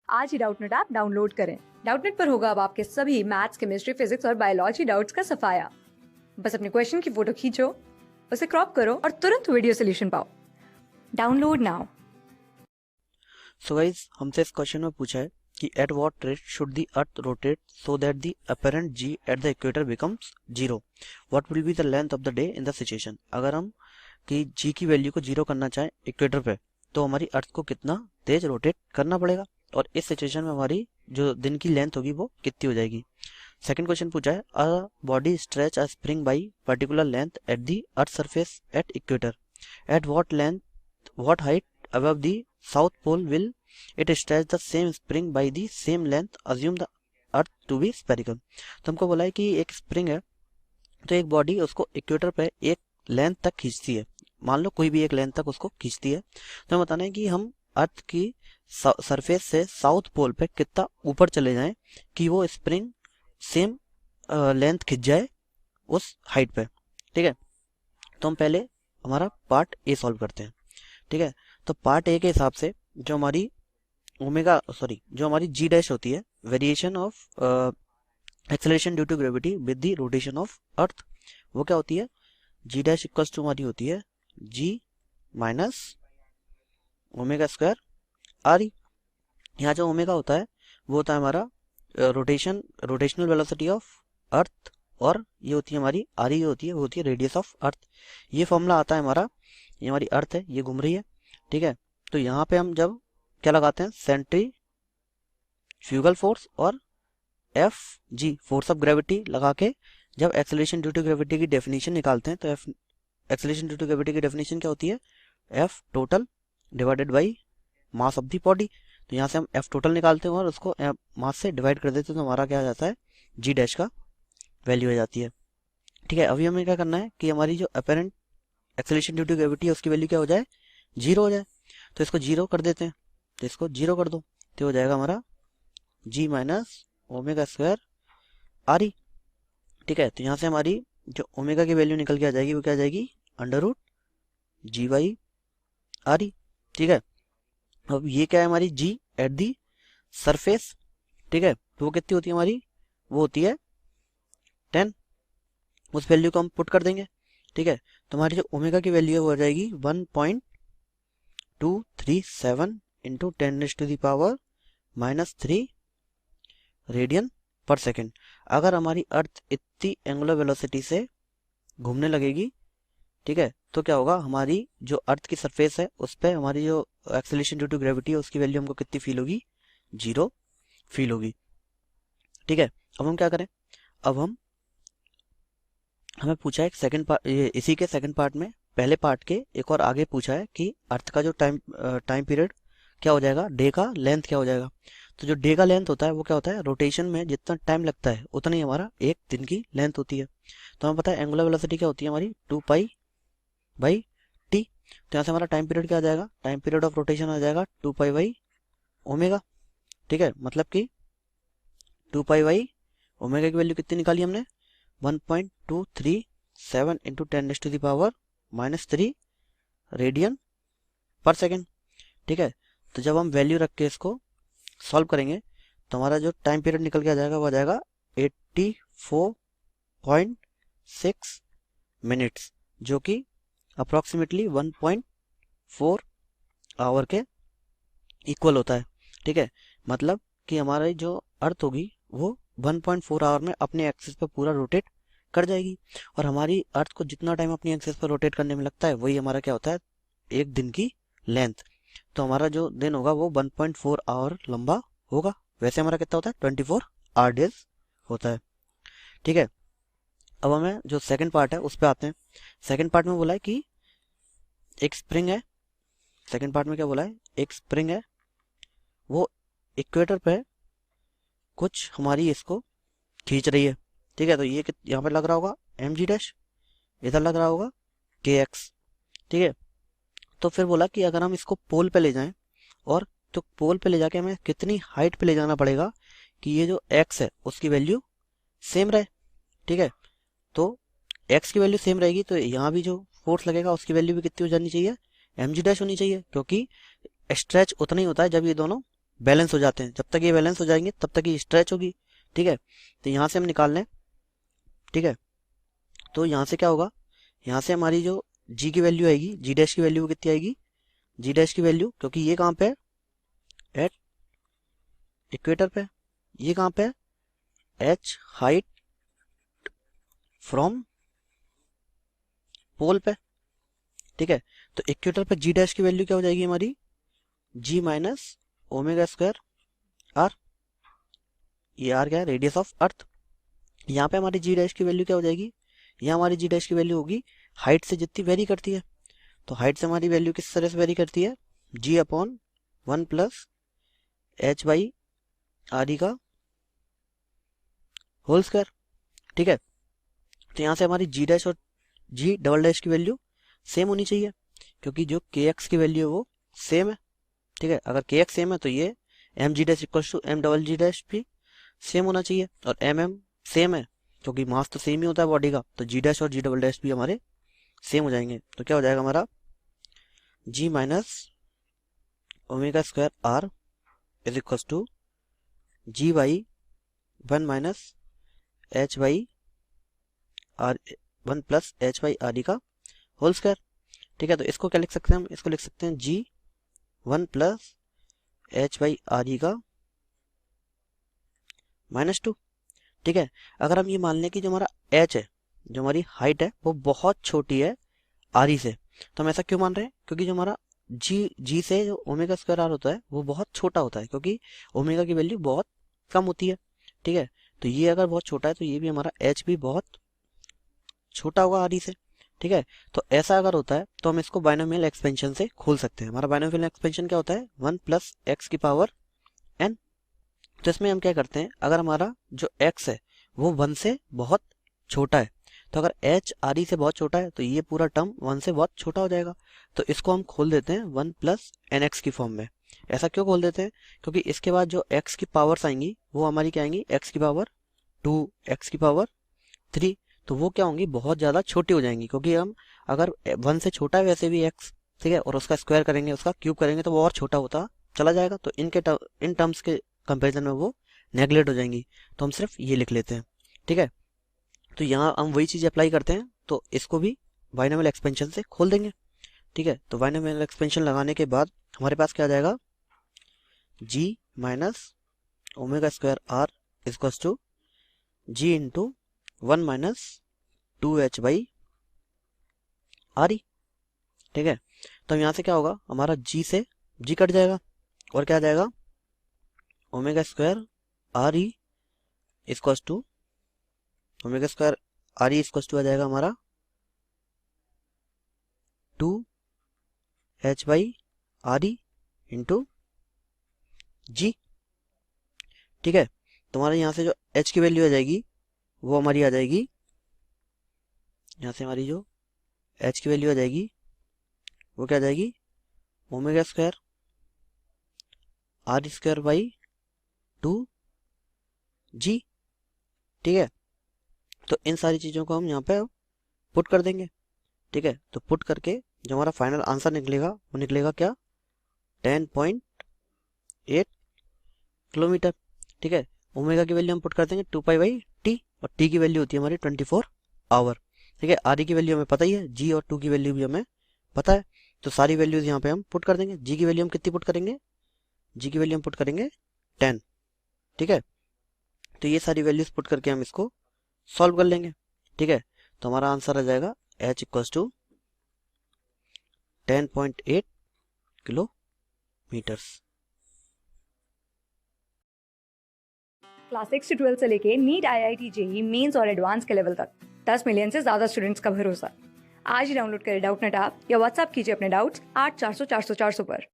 आज ही Doubtnut app download करें। Doubtnut पर होगा अब आपके सभी मैथ्स, केमिस्ट्री, फिजिक्स और बायोलॉजी डाउट्स का सफाया। बस अपने क्वेश्चन की फोटो खींचो, उसे क्रॉप करो और तुरंत वीडियो सोल्यूशन पाओ। Download now. सो गाइस, हमसे इस क्वेश्चन में पूछा है कि at what rate should the earth rotate so that the apparent g at the equator becomes zero. What will be the length of the day in the situation. अगर हम कि जी की वैल्यू को जीरो करना चाहें इक्वेटर पे, तो हमारी अर्थ को कितना तेज रोटेट करना पड़ेगा, और इस सिचुएशन में हमारी जो दिन की लेंथ होगी वो कितनी हो जाएगी। सेकंड क्वेश्चन पूछा है a body stretch a spring by particular length at the earth surface at equator, at what length what height above the south pole will it stretch the same spring by the same length, assume the earth to be spherical। तो हमको बोला है कि एक spring है, तो एक body उसको इक्वेटर पे एक लेंथ तक खींचती है, मान लो कोई भी एक लेंथ तक उसको खींचती है। तो हमें बताना है कि हम अर्थ की सरफेस से साउथ पोल पे कितना ऊपर चले जाएं कि वो स्प्रिंग सेम लेंथ खींच जाए उस हाइट पे। ठीक है, तो हम पहले हमारा पार्ट ए सॉल्व करते हैं। ठीक है, तो पार्ट ए के हिसाब से जो हमारी जो हमारी जी डैश होती है, variation of acceleration due to gravity with the rotation of earth, वो क्या होती है, जी डैश इक्वल्स टू हमारी होती है g minus omega square R e. यहाँ जो ओमेगा होता है वो होता है हमारा रोटेशनल वेलोसिटी ऑफ अर्थ, और ये होती है हमारी आर ई होती है, वो होती है रेडियस ऑफ अर्थ। ये फॉर्मूला आता है हमारा, ये हमारी अर्थ है, ये घूम रही है। ठीक है, तो यहाँ पे हम जब क्या लगाते हैं, सेंट्रीफ्यूगल फोर्स और F G force of gravity लगा के जब एक्सेलरेशन ड्यू टू ग्रेविटी की डेफिनेशन निकालते हैं, तो F acceleration due to gravity की डेफिनेशन क्या होती है, F total divided by mass of the body. तो यहाँ से हम एफ टोटल निकालते हैं और उसको मास से डिवाइड कर देते हैं, तो हमारा क्या आ जाता है, जी डैश का वैल्यू आ जाती है। ठीक है, अभी हमें क्या करना है कि हमारी जो apparent acceleration due to gravity है उसकी वैल्यू क्या हो जाए, जीरो हो जाए। तो इसको जीरो कर देते हैं, तो इसको जीरो कर दो, तो हो जाएगा हमारा g minus omega square R ई। ठीक है, तो यहाँ से हमारी जो ओमेगा की वैल्यू निकल के आ जाएगी वो क्या आ जाएगी, under root g by R ई। ठीक है, अब ये क्या है हमारी जी एट दी सरफेस। ठीक है, तो वो कितनी होती है हमारी, वो होती है 10। उस वैल्यू को हम पुट कर देंगे। ठीक है, तो हमारी जो ओमेगा की वैल्यू है वो आ जाएगी 1.237 इंटू 10⁻³ रेडियन पर सेकेंड। अगर हमारी अर्थ इतनी एंगुलर वेलोसिटी से घूमने लगेगी, ठीक है, तो क्या होगा, हमारी जो अर्थ की सरफेस है उस पर हमारी जो एक्सेलरेशन ड्यू टू ग्रेविटी है उसकी वैल्यू हमको कितनी फील होगी, जीरो फील होगी। ठीक है, अब हम क्या करें, अब हमें पूछा है सेकंड पार्ट, इसी के सेकंड पार्ट में पहले पार्ट के एक और आगे पूछा है कि अर्थ का जो टाइम पीरियड क्या हो जाएगा, डे का लेंथ क्या हो जाएगा। तो जो डे का लेंथ होता है वो क्या होता है, रोटेशन में जितना टाइम लगता है उतना ही हमारा एक दिन की लेंथ होती है। तो हमें पता है एंगुलर वेलोसिटी क्या होती है हमारी, 2 पाई बाई टी। तो यहाँ से हमारा टाइम पीरियड क्या आ जाएगा, टाइम पीरियड ऑफ रोटेशन आ जाएगा 2 पाई बाई ओमेगा। ठीक है, मतलब कि 2 पाई बाई ओमेगा की वैल्यू कितनी निकाली हमने, 1.237 इंटू 10⁻³ रेडियन पर सेकेंड। ठीक है, तो जब हम वैल्यू रख के इसको सॉल्व करेंगे तो हमारा जो टाइम पीरियड निकल के आ जाएगा वो आ जाएगा 84.6 मिनट्स, जो कि अप्रॉक्सीमेटली 1.4 आवर के इक्वल होता है। ठीक है, मतलब कि हमारी जो अर्थ होगी वो 1.4 आवर में अपने एक्सिस पर पूरा रोटेट कर जाएगी, और हमारी अर्थ को जितना टाइम अपनी एक्सिस पर रोटेट करने में लगता है वही हमारा क्या होता है, एक दिन की लेंथ। तो हमारा जो दिन होगा वो 1.4 आवर लंबा होगा। वैसे हमारा कितना होता है, 24 आवर डेज होता है। ठीक है, अब हमें जो सेकंड पार्ट है उस पर आते हैं। सेकंड पार्ट में बोला है कि एक स्प्रिंग है, सेकंड पार्ट में क्या बोला है, एक स्प्रिंग है, वो इक्वेटर पे कुछ हमारी इसको खींच रही है। ठीक है, तो ये यहाँ पे लग रहा होगा एम जी डैश, इधर लग रहा होगा के एक्स। ठीक है, तो फिर बोला कि अगर हम इसको पोल पे ले जाएं, और तो पोल पे ले जाके हमें कितनी हाइट पे ले जाना पड़ेगा कि ये जो एक्स है उसकी वैल्यू सेम रहे। ठीक है, तो एक्स की वैल्यू सेम रहेगी तो यहाँ भी जो फोर्स लगेगा उसकी वैल्यू भी कितनी हो जानी चाहिए, एम जी डैश होनी चाहिए, क्योंकि स्ट्रेच उतना ही होता है जब ये दोनों बैलेंस हो जाते हैं। जब तक ये बैलेंस हो जाएंगे तब तक ये स्ट्रेच होगी। ठीक है, तो यहाँ से हम निकाल लें। ठीक है, तो यहाँ से क्या होगा, यहाँ से हमारी जो जी की वैल्यू आएगी, जी डैश की वैल्यू कितनी आएगी, जी डैश की वैल्यू, क्योंकि ये कहाँ पे है, एट इक्वेटर पे, ये कहाँ पे है, एच हाइट फ्रॉम पोल पे। ठीक है, तो इक्वेटर पे जी डैश की वैल्यू क्या हो जाएगी हमारी, जी माइनस ओमेगा स्क्वायर आर। ये आर क्या है, रेडियस ऑफ अर्थ। यहाँ पे हमारी जी डैश की वैल्यू क्या हो जाएगी, यहाँ हमारी जी डैश की वैल्यू होगी हाइट से जितनी वेरी करती है। तो हाइट से हमारी वैल्यू किस तरह से वेरी करती है, g upon 1 plus h by R e का होल स्क्वायर। ठीक है, तो यहाँ से हमारी जी डैश और जी डबल डैश की वैल्यू सेम होनी चाहिए, क्योंकि जो के एक्स की वैल्यू है वो सेम है। ठीक है, अगर के एक्स सेम है तो ये m g dash equal to m double g dash भी सेम होना चाहिए, और एम एम सेम है क्योंकि मास तो सेम ही होता है बॉडी का, तो जी डैश और जी डबल डैश भी हमारे सेम हो जाएंगे। तो क्या हो जाएगा हमारा, g minus omega square R is equal to g by 1 minus h by R 1 plus h by R e का होल स्क्वायर। ठीक है, तो इसको क्या लिख सकते हैं हम, इसको लिख सकते हैं जी 1 plus h by R e का -2। ठीक है, अगर हम ये मान लें कि जो हमारा एच है, जो हमारी हाइट है, वो बहुत छोटी है आर ई से, तो हम ऐसा क्यों मान रहे हैं, क्योंकि जो हमारा जी से जो ओमेगा स्क्वायर आर होता है वो बहुत छोटा होता है, क्योंकि ओमेगा की वैल्यू बहुत कम होती है। ठीक है, तो ये अगर बहुत छोटा है तो ये भी हमारा एच भी बहुत छोटा होगा आर ई से। ठीक है, तो ऐसा अगर होता है तो हम इसको बाइनोमियल एक्सपेंशन से खोल सकते हैं। हमारा बाइनोमियल एक्सपेंशन क्या होता है, 1 प्लस एक्स की पावर n। तो इसमें हम क्या करते हैं, अगर हमारा जो x है वो 1 से बहुत छोटा है, तो अगर h आर ई से बहुत छोटा है तो ये पूरा टर्म 1 से बहुत छोटा हो जाएगा। तो इसको हम खोल देते हैं 1 प्लस एन एक्स की फॉर्म में। ऐसा क्यों खोल देते हैं, क्योंकि इसके बाद जो x की पावर्स आएंगी वो हमारी क्या आएंगी, x की पावर 2, x की पावर 3, तो वो क्या होंगी, बहुत ज़्यादा छोटी हो जाएंगी, क्योंकि हम अगर 1 से छोटा है वैसे भी x, ठीक है, और उसका स्क्वायर करेंगे, उसका क्यूब करेंगे तो वो और छोटा होता चला जाएगा, तो इन टर्म्स के कंपेरिजन में वो नेगलेक्ट हो जाएंगी। तो हम सिर्फ ये लिख लेते हैं। ठीक है, तो यहाँ हम वही चीज़ अप्लाई करते हैं, तो इसको भी बाइनोमियल एक्सपेंशन से खोल देंगे। ठीक है, तो बाइनोमियल एक्सपेंशन लगाने के बाद हमारे पास क्या आ जाएगा, g minus omega square R equals to g into 1 minus 2h by R ई। ठीक है, तो यहाँ से क्या होगा, हमारा जी से जी कट जाएगा और क्या आ जाएगा, omega square R e equals to omega square R e equals to आ जाएगा हमारा 2h by R e into g. ठीक है, तुम्हारे यहाँ से जो h की वैल्यू आ जाएगी वो हमारी आ जाएगी, यहाँ से हमारी जो h की वैल्यू आ जाएगी वो क्या आ जाएगी, omega square R square by 2g। ठीक है, तो इन सारी चीज़ों को हम यहाँ पे पुट कर देंगे। ठीक है, तो पुट करके जो हमारा फाइनल आंसर निकलेगा वो निकलेगा क्या, 10.8 किलोमीटर। ठीक है, ओमेगा की वैल्यू हम पुट कर देंगे 2π/t, और t की वैल्यू होती है हमारी 24 आवर। ठीक है, आर की वैल्यू हमें पता ही है, g और 2 की वैल्यू भी हमें पता है, तो सारी वैल्यूज यहाँ पे हम पुट कर देंगे। g की वैल्यू हम कितनी पुट करेंगे, g की वैल्यू हम पुट करेंगे 10। ठीक है, तो ये सारी वैल्यूज पुट करके हम इसको सॉल्व कर लेंगे। ठीक है, तो हमारा आंसर आ जाएगा h equals to 10.8 kilometres. Class 6 से 12 से लेके नीट, IIT, जेई मेंस और एडवांस के लेवल तक 10 मिलियन से ज्यादा स्टूडेंट्स का भरोसा। आज ही डाउनलोड करें डाउटनेट ऐप या व्हाट्सएप कीजिए अपने डाउट्स 8400 400 400 पर।